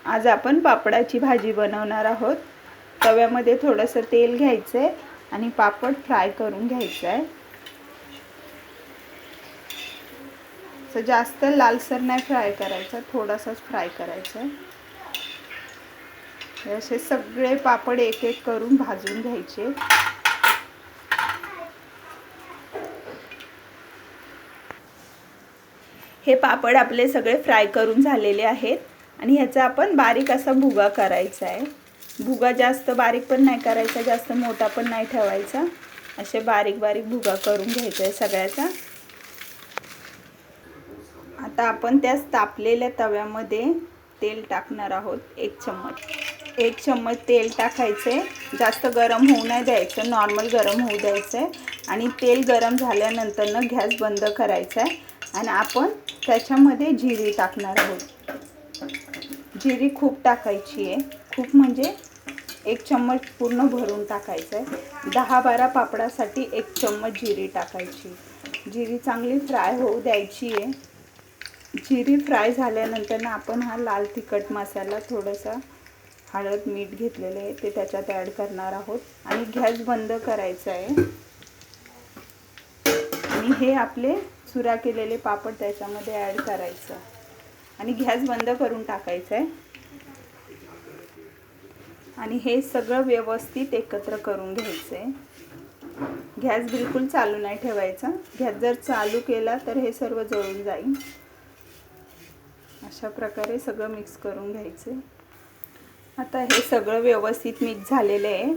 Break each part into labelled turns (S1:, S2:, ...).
S1: आज आपण पापडाची भाजी बनवणार आहोत। तव्यामध्ये थोडंसं तेल घ्यायचं आहे आणि पापड फ्राय करून घ्यायचं आहे। तर जास्त लालसर नाही फ्राय करायचा, थोडासाच फ्राय करायचा आहे। असे सगळे पापड एक एक करून भाजून घ्यायचे। हे पापड आपले सगळे फ्राय करून झालेले आहेत आणि ह्याचा आपण बारीक असा भुगा करायचा आहे। भुगा जास्त बारीक पण नाही करायचा, जास्त मोठा पण नाही ठेवायचा। असे बारीक बारीक भुगा करून घ्यायचा आहे सगळ्याचा। आता आपण त्या तापलेल्या तव्यामध्ये तेल टाकणार आहोत। एक चम्मच तेल टाकायचे। जास्त गरम होऊ नाही द्यायचं, नॉर्मल गरम होऊ द्यायचं आणि तेल गरम झाल्यानंतर गॅस बंद करायचा आहे आणि आपण त्याच्यामध्ये जिरी टाकणार आहोत। जिरी खूप टाकायची आहे, खूप म्हणजे एक चम्मच पूर्ण भरून टाकायचं आहे। 10-12 पापडासाठी एक चम्मच जिरी टाकायची। जिरी चांगली फ्राय होऊ द्यायची आहे। जिरी फ्राय झाल्यानंतर आपण हा लाल तिखट मसाला, थोडासा हळद, मीठ घेतलेले आहे ते त्याच्यात ॲड करणार आहोत आणि गॅस बंद करायचा आहे। आणि हे आपले चुरा केलेले पापड त्याच्यामध्ये ॲड करायचं आणि गॅस बंद करून टाकायचं आहे आणि हे सगळं व्यवस्थित एकत्र करून घ्यायचं आहे। गॅस बिलकुल चालू नाही ठेवायचा, गॅस जर चालू केला तर हे सर्व जळून जाईल। अशा प्रकारे सगळं मिक्स करून घ्यायचं। आता हे सगळं व्यवस्थित मिक्स झालेलं आहे।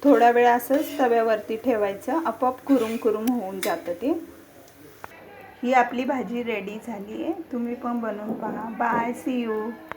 S1: थोडा वेळ असंच तव्यावरती ठेवायचं, आपोआप कुरुम होऊन जातं ते। ही आपली भाजी रेडी झाली आहे, तुम्ही पण बनवून पहा। Bye, see you.